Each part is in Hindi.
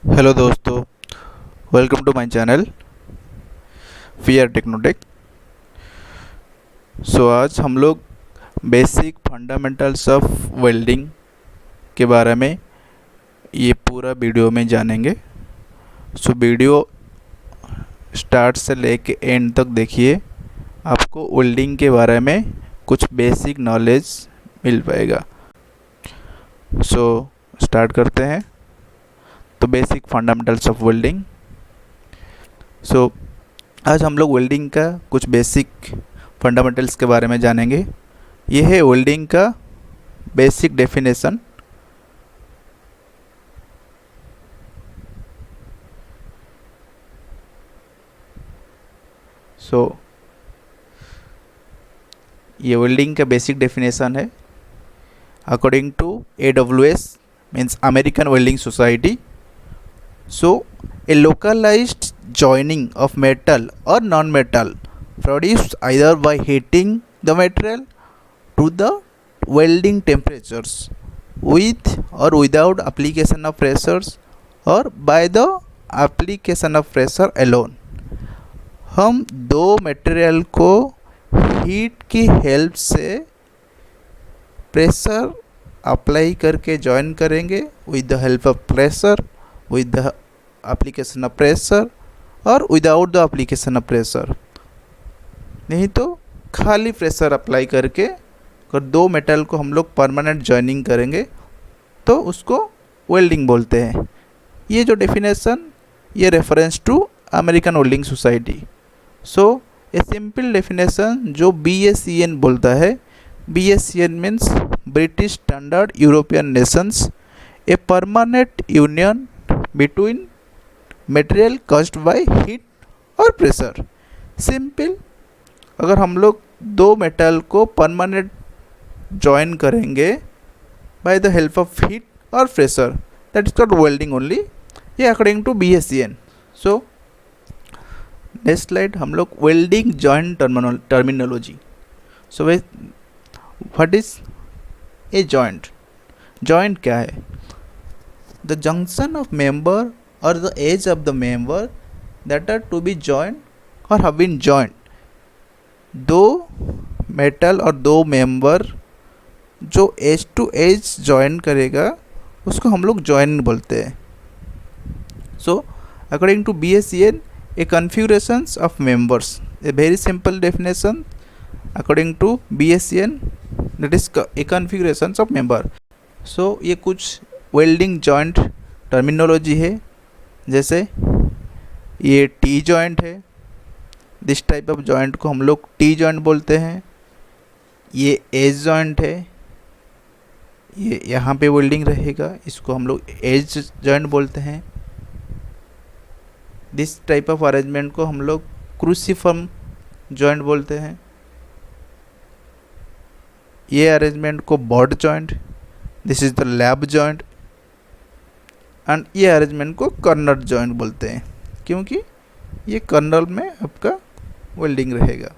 हेलो दोस्तों, welcome to my channel we are Technotech. आज हम लोग बेसिक फंडामेंटल्स ऑफ वेल्डिंग के बारे में ये पूरा वीडियो में जानेंगे। वीडियो स्टार्ट से लेके एंड तक देखिए, आपको वेल्डिंग के बारे में कुछ बेसिक नॉलेज मिल पाएगा। स्टार्ट करते हैं। तो बेसिक फंडामेंटल्स ऑफ वेल्डिंग। आज हम लोग वेल्डिंग का कुछ बेसिक फंडामेंटल्स के बारे में जानेंगे। यह है वेल्डिंग का बेसिक डेफिनेशन। ये वेल्डिंग का बेसिक डेफिनेशन है according to AWS means American welding Society. A localized joining of metal or non-metal produced either by heating the material to the welding temperatures with or without application of pressures or by the application of pressure alone। हम दो मटेरियल को हीट की हेल्प से प्रेशर अप्लाई करके जॉइन करेंगे with the help of pressure, with the application of pressure और without the application of pressure। नहीं तो खाली प्रेशर अप्लाई करके अगर दो मेटल को हम लोग परमानेंट जॉइनिंग करेंगे तो उसको वेल्डिंग बोलते हैं। ये जो डेफिनेशन ये reference to American welding society. A simple definition जो BSEN बोलता है। BSEN means British standard European nations, a permanent union between material caused by heat और प्रेशर। सिंपल, अगर हम लोग दो मेटल को परमानेंट जॉइन करेंगे by the help of heat और pressure, that is called welding only. ये according to BSEN। Next slide हम लोग welding joint terminology. What is a joint? Joint क्या है? The junction of member or the edge of the member that are to be joined or have been joined। दो मेटल और दो मेंबर जो एज टू एज जॉइन करेगा उसको हम लोग जॉइन बोलते हैं। According to BSEN, a configurations of members, a very simple definition according to BSEN, that is a configurations of member. ये कुछ वेल्डिंग जॉइंट टर्मिनोलॉजी है। जैसे ये टी जॉइंट है, दिस टाइप ऑफ जॉइंट को हम लोग टी जॉइंट बोलते हैं। ये एज जॉइंट है, ये यहाँ पे वेल्डिंग रहेगा, इसको हम लोग एज जॉइंट बोलते हैं। दिस टाइप ऑफ अरेंजमेंट को हम लोग क्रूसिफर्म जॉइंट बोलते हैं। ये अरेंजमेंट को butt joint, this is the lap joint. And ये अरेंजमेंट को कर्नल जॉइंट बोलते हैं क्योंकि ये कर्नल में आपका वेल्डिंग रहेगा।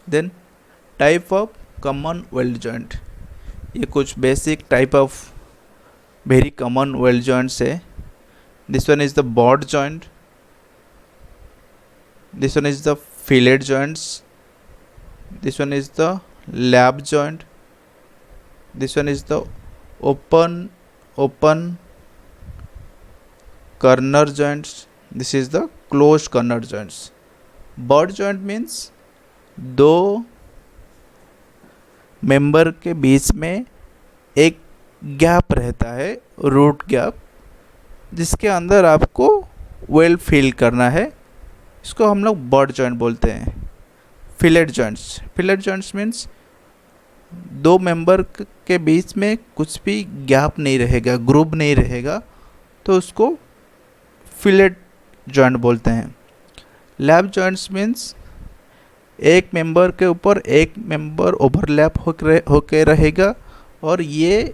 Then type of common weld joint. ये कुछ basic type of very common weld joints है। This one is the butt joint, this one is the fillet joints, this one is the lap joint, this one is the open corner joints, this is the closed corner joints। bud joint means दो मेंबर के बीच में एक गैप रहता है, रूट गैप, जिसके अंदर आपको वेल्ड फिल करना है, इसको हम लोग बड जॉइंट बोलते हैं। फिलेट जॉइंट्स मीन्स दो मेंबर के बीच में कुछ भी गैप नहीं रहेगा, ग्रूव नहीं रहेगा, तो उसको फिलेट जॉइंट बोलते हैं। लैब जॉइंट्स मीन्स एक मेंबर के ऊपर एक मेंबर ओवरलैप होके रहेगा और ये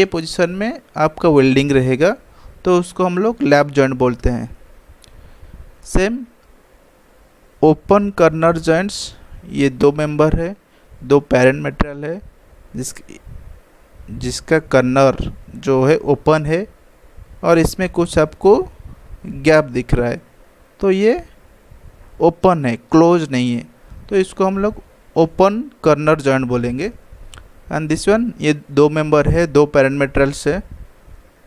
पोजीशन में आपका वेल्डिंग रहेगा, तो उसको हम लोग लैब जॉइंट बोलते हैं। सेम ओपन कर्नर जॉइंट्स, ये दो मेंबर है, दो पेरेंट मटेरियल है जिसका कर्नर जो है ओपन है और इसमें कुछ आपको गैप दिख रहा है, तो ये ओपन है, क्लोज नहीं है, तो इसको हम लोग ओपन कर्नर जॉइंट बोलेंगे। एंड दिस वन, ये दो मेंबर है, दो पैरामीटर्स है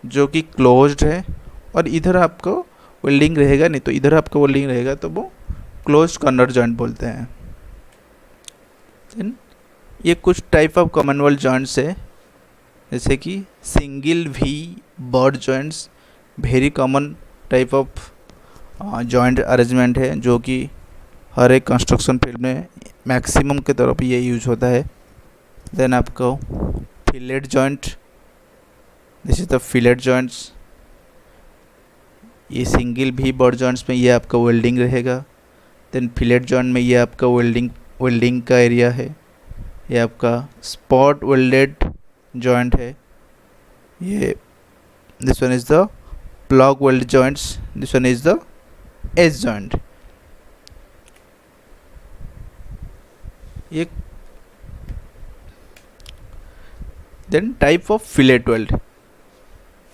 जो कि क्लोज्ड है, और इधर आपको वेल्डिंग रहेगा नहीं, तो इधर आपको वेल्डिंग रहेगा, तो वो क्लोज कर्नर जॉइंट बोलते हैं। देन ये कुछ टाइप ऑफ कॉमनवेल्थ जॉइंट्स है, जैसे कि single V butt joints, very common type of joint arrangement है जो कि हर एक कंस्ट्रक्शन फील्ड में मैक्सिमम के तरफ ये यूज होता है। देन आपको fillet joint, this is the fillet joints, ये सिंगल भी बर्ड जॉइंट्स में ये आपका वेल्डिंग रहेगा। देन फिलेट जॉइंट में ये आपका वेल्डिंग का एरिया है। ये आपका स्पॉट वेल्डेड जॉइंट है। ये this one is the plug weld joints, this one is the edge joint. ये then type of fillet weld.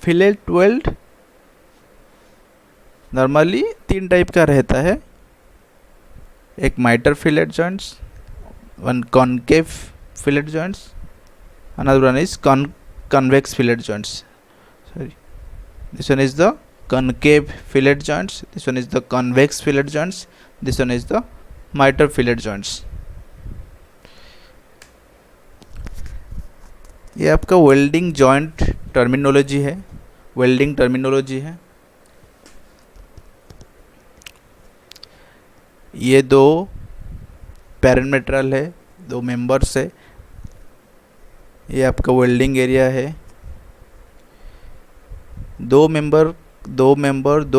Fillet weld normally 3 type का रहता है, एक mitre fillet joints, one concave fillet joints, another one is convex fillet joints. Sorry, this one is the concave fillet joints, this one is the convex fillet joints, this one is the miter fillet joints. ये आपका वेल्डिंग जॉइंट टर्मिनोलॉजी है, वेल्डिंग टर्मिनोलॉजी है। ये दो पैरामीटरल है, दो मेंबर्स है, ये आपका वेल्डिंग एरिया है। दो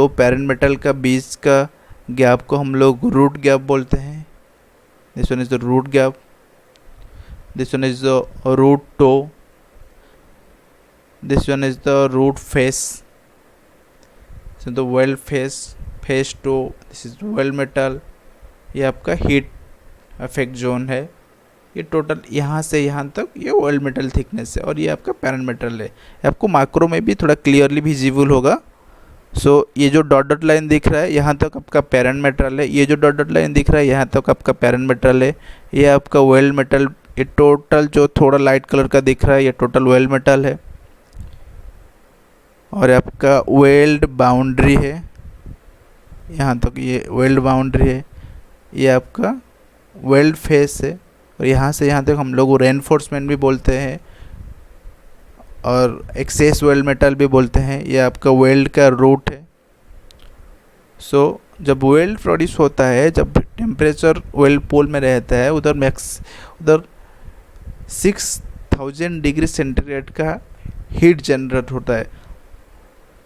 पैरामीटल का बीच का गैप को हम लोग रूट गैप बोलते हैं। This one is the root gap, this one is the root toe, this one is the root face, the weld face toe, this is weld metal. ये आपका हीट अफेक्ट जोन है। ये टोटल यहाँ से यहाँ तक ये वेल्ड मेटल थिकनेस है, और ये आपका पैरामीटल है। आपको माइक्रो में भी थोड़ा क्लियरली विजिबल होगा। सो ये जो डॉट डॉट लाइन दिख रहा है यहाँ तक आपका पैरामीटल है, ये जो डॉट डॉट लाइन दिख रहा है यहाँ तक आपका पैरामीटल है। ये आपका वेल्ड मेटल, ये टोटल जो थोड़ा लाइट कलर का दिख रहा है ये टोटल वेल्ड मेटल है। और आपका वेल्ड बाउंड्री है, यहाँ तक ये वेल्ड बाउंड्री है। ये आपका वेल्ड फेस है, और यहाँ से यहाँ तक हम लोग रेनफोर्समेंट भी बोलते हैं और एक्सेस वेल्ड मेटल भी बोलते हैं। ये आपका वेल्ड का रूट है। सो जब वेल्ड प्रोड्यूस होता है, जब टेम्परेचर वेल्ड पोल में रहता है, उधर 6000 डिग्री सेंटीग्रेड का हीट जनरेट होता है।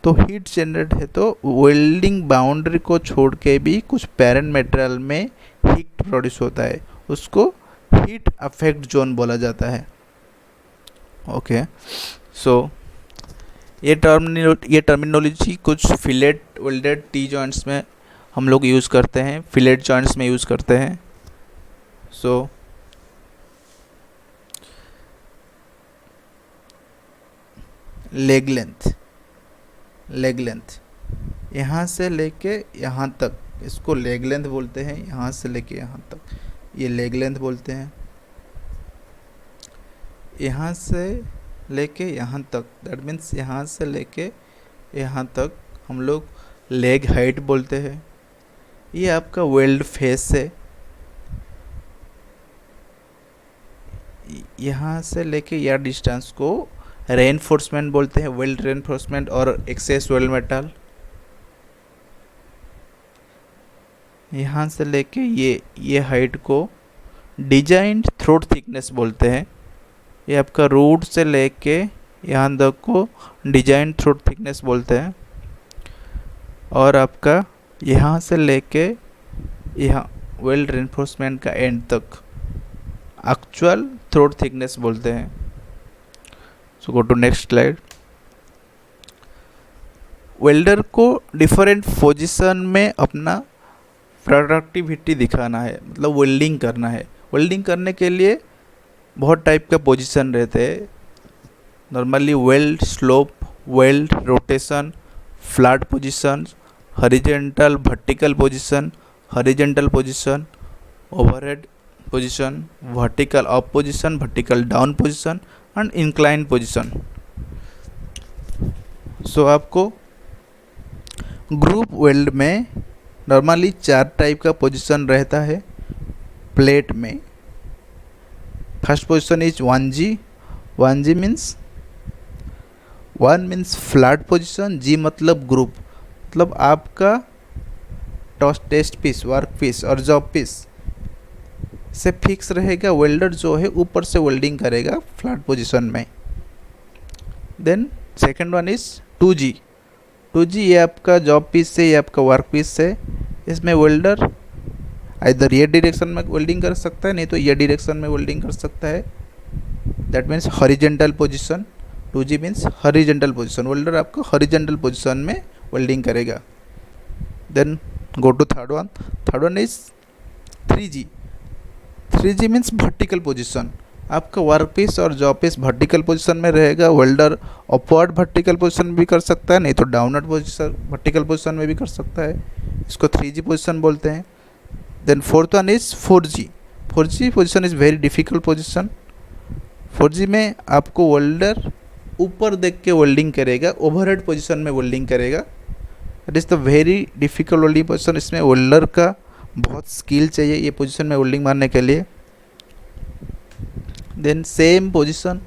तो हीट जनरेट है तो वेल्डिंग बाउंड्री को छोड़ के भी कुछ पैरामीटल में हीट प्रोड्यूस होता है, उसको हीट अफेक्ट जोन बोला जाता है। ओके, सो ये टर्मिनोलॉजी कुछ फिलेट वेल्डेड टी जॉइंट्स में हम लोग यूज़ करते हैं, फिलेट जॉइंट्स में यूज़ करते हैं। सो लेग लेंथ यहाँ से लेके यहाँ तक, इसको लेग लेंथ बोलते हैं। यहाँ से लेके यहाँ तक ये लेग लेंथ बोलते हैं। यहाँ से लेके यहाँ तक, दैट मीन्स यहाँ से लेके यहाँ तक हम लोग लेग हाइट बोलते हैं। ये आपका वेल्ड फेस है। यहाँ से लेके यह डिस्टेंस को रेनफोर्समेंट बोलते हैं, वेल्ड रेनफोर्समेंट और एक्सेस वेल्ड मेटल। यहाँ से लेके ये हाइट को डिजाइंड थ्रोट थिकनेस बोलते हैं। ये आपका रूट से लेके यहाँ तक को डिजाइंड थ्रोट थिकनेस बोलते हैं। और आपका यहाँ से लेके यहाँ वेल्ड रेनफोर्समेंट का एंड तक एक्चुअल थ्रोट थिकनेस बोलते हैं। So go to next slide. Welder को डिफरेंट पोजीशन में अपना प्रोडक्टिविटी दिखाना है, मतलब वेल्डिंग करना है। वेल्डिंग करने के लिए बहुत टाइप का पोजीशन रहते हैं, normally weld, slope, weld, rotation, flat position, horizontal vertical position, horizontal position, overhead position, vertical up position, vertical down position and incline position. So आपको ग्रुप वेल्ड में नॉर्मली 4 टाइप का पोजीशन रहता है प्लेट में। First position is 1G। 1G means 1 means flat position, G मतलब ग्रुप, मतलब आपका टेस्ट पीस, वर्क पीस और जॉब पीस से फिक्स रहेगा। वेल्डर जो है ऊपर से वेल्डिंग करेगा फ्लैट पोजीशन में। Then second one is 2G। 2G ये आपका जॉब पीस है, ये आपका वर्क पीस है। इसमें वेल्डर इधर ये डायरेक्शन में वेल्डिंग कर सकता है, नहीं तो ये डायरेक्शन में वेल्डिंग कर सकता है। That means horizontal position. 2G means horizontal position, welder आपको हॉरिजॉन्टल पोजीशन में वेल्डिंग करेगा। Then go to third one. Third one is 3G। 3G means vertical position. आपका वर्क पीस और जॉब पीस वर्टिकल पोजीशन में रहेगा। वेल्डर अपवर्ड वर्टिकल पोजीशन में भी कर सकता है, नहीं तो डाउनवर्ड पोजीशन वर्टिकल पोजीशन में भी कर सकता है। इसको 3G पोजीशन बोलते हैं। Then fourth one is 4G। 4G position is very difficult position. 4G में आपको वेल्डर ऊपर देख के वेल्डिंग करेगा, ओवरहेड पोजीशन में वेल्डिंग करेगा। It is the very difficult welding position. इसमें वेल्डर का बहुत स्किल चाहिए ये पोजीशन में वेल्डिंग मारने के लिए। देन सेम पोजीशन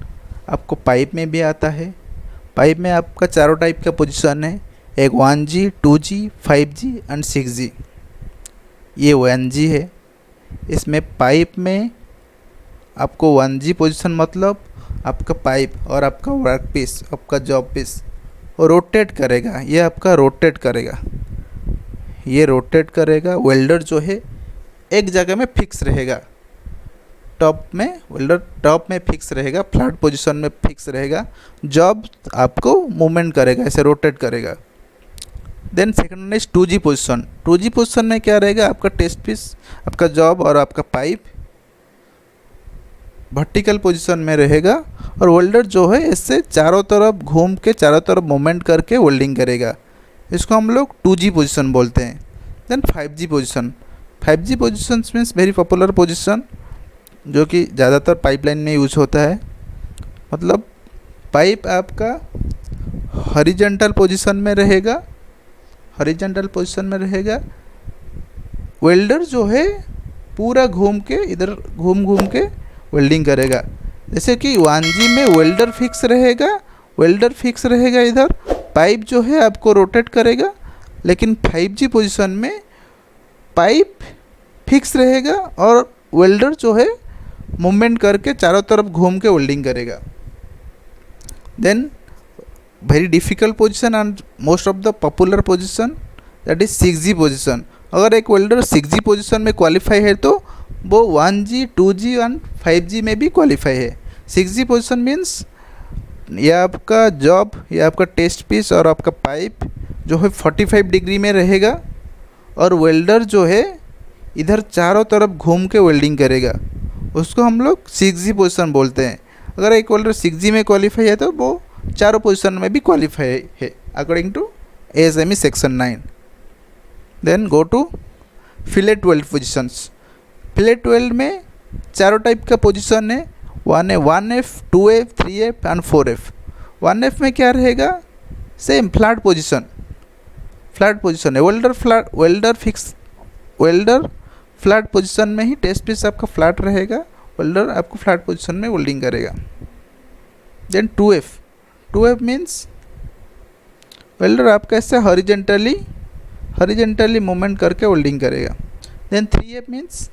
आपको पाइप में भी आता है। पाइप में आपका चारों टाइप का पोजीशन है, एक 1G, 2G, 5G and 6G। ये 1G है। इसमें पाइप में आपको 1G पोजीशन मतलब आपका पाइप और आपका वर्क पीस, आपका जॉब पीस रोटेट करेगा। ये आपका रोटेट करेगा, ये रोटेट करेगा। वेल्डर जो है एक जगह में फिक्स रहेगा, टॉप में वेल्डर टॉप में फिक्स रहेगा, फ्लैट पोजीशन में फिक्स रहेगा। जॉब आपको मूवमेंट करेगा, ऐसे रोटेट करेगा। Then second is 2G position. 2G position में क्या रहेगा, आपका टेस्ट पीस, आपका जॉब और आपका पाइप वर्टिकल पोजीशन में रहेगा और वेल्डर जो है इससे चारों तरफ घूम के चारों तरफ मूवमेंट करके वेल्डिंग करेगा। इसको हम लोग 2G पोजीशन बोलते हैं। Then 5G position. 5G position means very popular position, जो कि ज़्यादातर पाइपलाइन में यूज होता है। मतलब पाइप आपका हॉरिजॉन्टल पोजीशन में रहेगा, हॉरिजॉन्टल पोजीशन में रहेगा। वेल्डर जो है पूरा घूम के इधर घूम के वेल्डिंग करेगा। जैसे कि 1G में वेल्डर फिक्स रहेगा, वेल्डर फिक्स रहेगा इधर, पाइप जो है आपको रोटेट करेगा। लेकिन 5G पोजीशन में पाइप फिक्स रहेगा और वेल्डर जो है मूवमेंट करके चारों तरफ घूम के वेल्डिंग करेगा। Then very difficult position and most of the popular position that is 6G position. अगर एक वेल्डर 6G पोजीशन में क्वालिफाई है तो वो 1G, 2G एंड 5G में भी क्वालिफाई है। 6G पोजीशन मीन्स ये आपका जॉब, ये आपका टेस्ट पीस और आपका पाइप जो है 45 डिग्री में रहेगा और वेल्डर जो है इधर चारों तरफ घूम के वेल्डिंग करेगा। उसको हम लोग 6G पोजीशन बोलते हैं। अगर एक वेल्डर 6G में क्वालिफाई है तो वो चारों पोजीशन में भी क्वालिफाई है according to ASME section 9। Then go to fillet weld positions. Fillet weld में चारों टाइप का पोजीशन है। 1F, 2F, 3F and 4F। 1F में क्या रहेगा, same flat position, flat position है। वेल्डर फ्लैट पोजीशन में ही टेस्ट पीस आपका फ्लैट रहेगा, वेल्डर आपको फ्लैट पोजीशन में वेल्डिंग करेगा। देन 2F मीन्स वेल्डर आपका ऐसे हॉरिजॉन्टली मूवमेंट करके वेल्डिंग करेगा। Then 3F means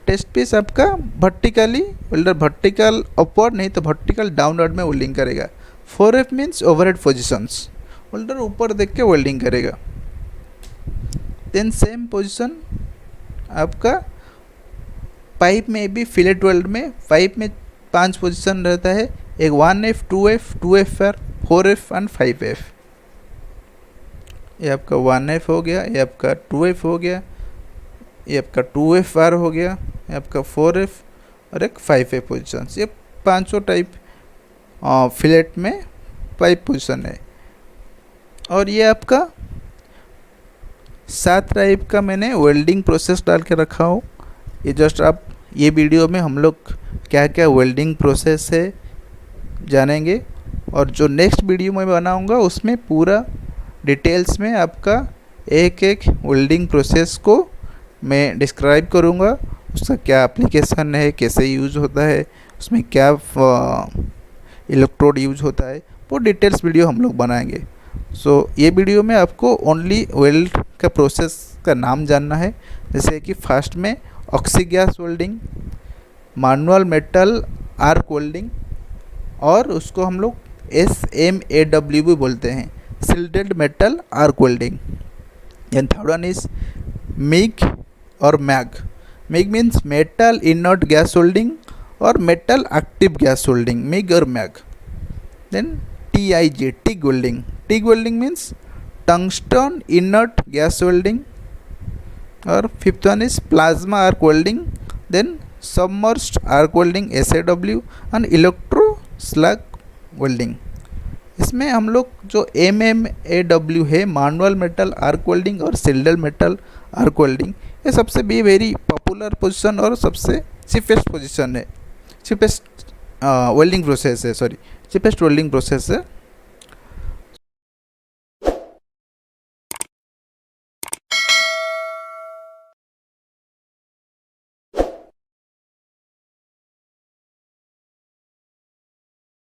test piece आपका वर्टिकली, वेल्डर वर्टिकल अपवर्ड नहीं तो वर्टिकल डाउनवर्ड में वेल्डिंग करेगा। 4F means overhead positions, welder ऊपर देख के वेल्डिंग करेगा। देन सेम पोजीशन आपका पाइप में भी, फिलेट वेल्ड में पाइप में 5 पोजीशन रहता है, एक 1F, 2F, 2FR, 4F and 5F। ये आपका 1F हो गया, ये आपका 2F हो गया, ये आपका 2FR हो गया, ये आपका 4F और एक 5F पोजीशंस। ये 500 टाइप फिलेट में पाइप पोजीशन है। और ये आपका 7 टाइप का मैंने वेल्डिंग प्रोसेस डाल के रखा हो। ये जस्ट आप ये वीडियो में हम लोग क्या क्या वेल्डिंग प्रोसेस है जानेंगे, और जो नेक्स्ट वीडियो में बनाऊंगा उसमें पूरा डिटेल्स में आपका एक एक वेल्डिंग प्रोसेस को मैं डिस्क्राइब करूंगा। उसका क्या एप्लीकेशन है, कैसे यूज़ होता है, उसमें क्या इलेक्ट्रोड यूज होता है, वो डिटेल्स वीडियो हम लोग बनाएंगे। ये वीडियो में आपको ओनली वेल्ड का प्रोसेस का नाम जानना है, जैसे कि फर्स्ट में oxy gas welding, manual metal arc welding, और उसको हम लोग SMAW भी बोलते हैं, shielded metal arc welding. And third one is MIG और MAG। MIG means metal inert gas welding और metal active gas welding, MIG और MAG। Then TIG, TIG welding। TIG welding means tungsten inert gas welding। और fifth one is plasma arc welding, then submerged arc welding SAW, and electro slag welding. इसमें हम लोग जो MMAW है, मैनुअल मेटल आर्क वेल्डिंग और शिल्डेड मेटल आर्क वेल्डिंग, ये सबसे भी वेरी पॉपुलर पोजीशन और सबसे चीपेस्ट पोजीशन है, चीपेस्ट वेल्डिंग प्रोसेस है, चीपेस्ट वेल्डिंग प्रोसेस है।